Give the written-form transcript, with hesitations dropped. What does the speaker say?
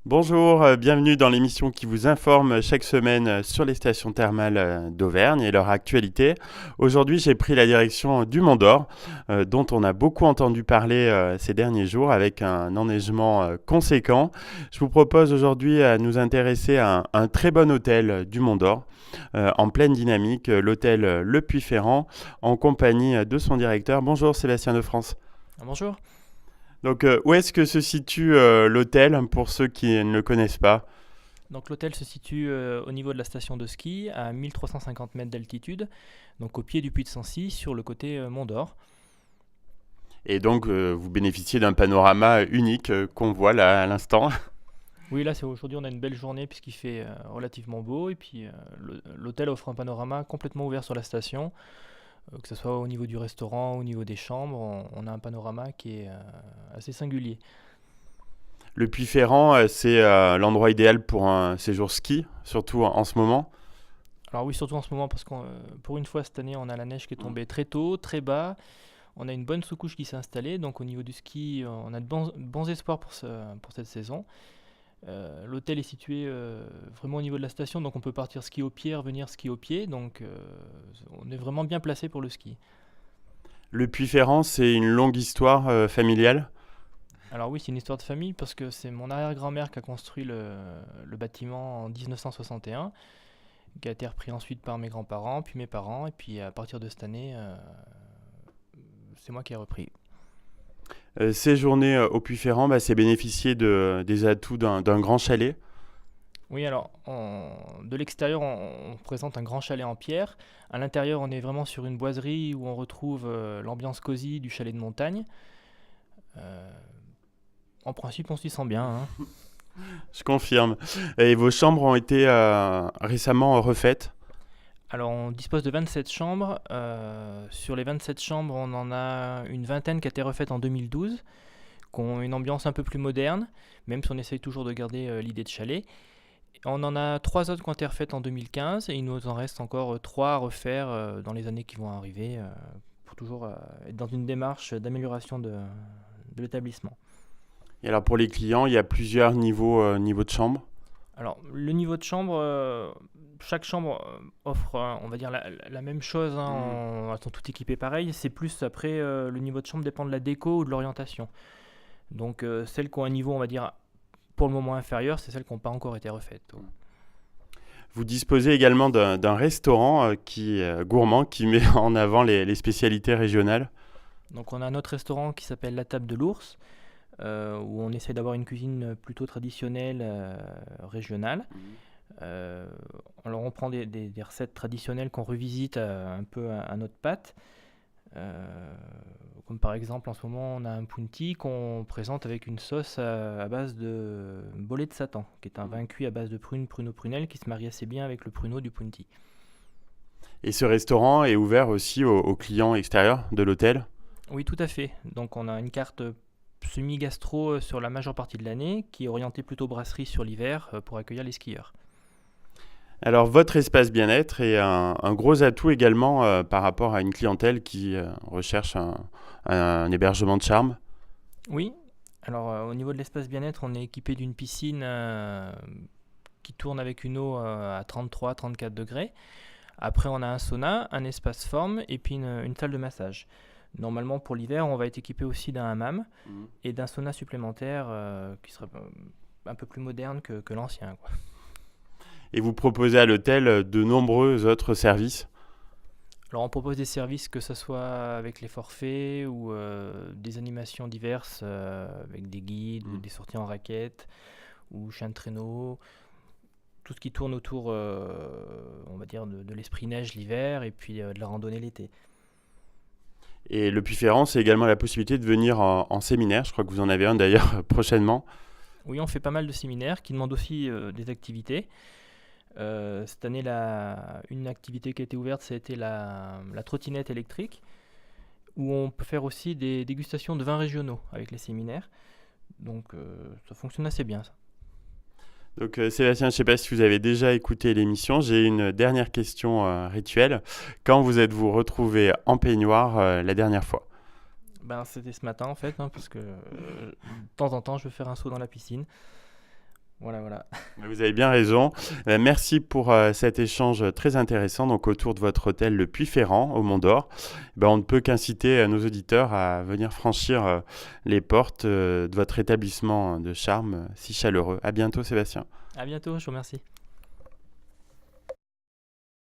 Bonjour, bienvenue dans l'émission qui vous informe chaque semaine sur les stations thermales d'Auvergne et leur actualité. Aujourd'hui, j'ai pris la direction du Mont d'Or, dont on a beaucoup entendu parler ces derniers jours avec un enneigement conséquent. Je vous propose aujourd'hui à nous intéresser à un très bon hôtel du Mont d'Or, en pleine dynamique, l'hôtel Le Puy-Ferrand, en compagnie de son directeur. Bonjour Sébastien de France. Bonjour. Donc, où est-ce que se situe l'hôtel pour ceux qui ne le connaissent pas? Donc l'hôtel se situe au niveau de la station de ski à 1350 mètres d'altitude, donc au pied du Puy de Sancy sur le côté Mont d'Or. Et donc, vous bénéficiez d'un panorama unique qu'on voit là à l'instant. Oui, là c'est aujourd'hui on a une belle journée puisqu'il fait relativement beau et puis l'hôtel offre un panorama complètement ouvert sur la station, que ce soit au niveau du restaurant, au niveau des chambres, on a un panorama qui est assez singulier. Le Puy-Ferrand, c'est l'endroit idéal pour un séjour ski, surtout en ce moment. Alors oui, surtout en ce moment parce que pour une fois cette année on a la neige qui est tombée très tôt, très bas. On a une bonne sous-couche qui s'est installée, donc au niveau du ski, on a de bons espoirs pour cette saison. L'hôtel est situé vraiment au niveau de la station, donc on peut partir ski au pied, revenir ski au pied, donc on est vraiment bien placé pour le ski. Le Puy-Ferrand, c'est une longue histoire familiale. Alors oui, c'est une histoire de famille parce que c'est mon arrière-grand-mère qui a construit le bâtiment en 1961, qui a été repris ensuite par mes grands-parents, puis mes parents, et puis à partir de cette année, c'est moi qui ai repris. Séjourner au Puy-Ferrand, c'est bénéficier des atouts d'un grand chalet. Oui, alors de l'extérieur, on présente un grand chalet en pierre. À l'intérieur, on est vraiment sur une boiserie où on retrouve l'ambiance cosy du chalet de montagne. Euh, En principe, on s'y sent bien, hein. Je confirme. Et vos chambres ont été récemment refaites. Alors, on dispose de 27 chambres. Sur les 27 chambres, on en a une vingtaine qui a été refaite en 2012, qui ont une ambiance un peu plus moderne, même si on essaye toujours de garder l'idée de chalet. On en a trois autres qui ont été refaites en 2015 et il nous en reste encore trois à refaire dans les années qui vont arriver pour toujours être dans une démarche d'amélioration de l'établissement. Et alors pour les clients, il y a plusieurs niveaux de chambre. Alors, le niveau de chambre, chaque chambre offre, on va dire, la même chose, hein, elles sont toutes équipées pareil. C'est plus après, le niveau de chambre dépend de la déco ou de l'orientation. Donc, celles qui ont un niveau, on va dire, pour le moment inférieur, c'est celles qui n'ont pas encore été refaites. Vous disposez également d'un restaurant qui gourmand qui met en avant les spécialités régionales. Donc, on a notre restaurant qui s'appelle La Table de l'Ours, où on essaie d'avoir une cuisine plutôt traditionnelle, régionale. Euh, alors on prend des recettes traditionnelles qu'on revisite un peu à notre pâte. Euh, Comme par exemple en ce moment on a un punti qu'on présente avec une sauce à base de bolet de Satan, qui est un vin cuit à base de pruneau prunelle qui se marie assez bien avec le pruneau du punti. Et ce restaurant est ouvert aussi aux clients extérieurs de l'hôtel. Oui, tout à fait. Donc on a une carte semi-gastro sur la majeure partie de l'année qui est orientée plutôt brasserie sur l'hiver pour accueillir les skieurs. Alors votre espace bien-être est un gros atout également par rapport à une clientèle qui recherche un hébergement de charme. Oui, alors au niveau de l'espace bien-être, on est équipé d'une piscine qui tourne avec une eau à 33-34 degrés. Après, on a un sauna, un espace forme et puis une salle de massage. Normalement, pour l'hiver, on va être équipé aussi d'un hammam et d'un sauna supplémentaire qui serait un peu plus moderne que l'ancien, quoi. Et vous proposez à l'hôtel de nombreux autres services. Alors, on propose des services que ce soit avec les forfaits ou des animations diverses avec des guides ou Mm. des sorties en raquettes ou chien de traîneau. Tout ce qui tourne autour, on va dire, de l'esprit neige l'hiver et puis de la randonnée l'été. Et le Puy-Ferrand, c'est également la possibilité de venir en séminaire. Je crois que vous en avez un d'ailleurs prochainement. Oui, on fait pas mal de séminaires qui demandent aussi des activités. Cette année, une activité qui a été ouverte, ça a été la trottinette électrique, où on peut faire aussi des dégustations de vins régionaux avec les séminaires. Donc ça fonctionne assez bien, ça. Donc Sébastien, je ne sais pas si vous avez déjà écouté l'émission. J'ai une dernière question rituelle. Quand vous êtes-vous retrouvé en peignoir la dernière fois? Ben, c'était ce matin en fait, hein, parce que de temps en temps, je vais faire un saut dans la piscine. Voilà, voilà. Vous avez bien raison. Merci pour cet échange très intéressant donc, autour de votre hôtel Le Puy-Ferrand au Mont-d'Or. On ne peut qu'inciter nos auditeurs à venir franchir les portes de votre établissement de charme si chaleureux. À bientôt Sébastien. À bientôt, je vous remercie.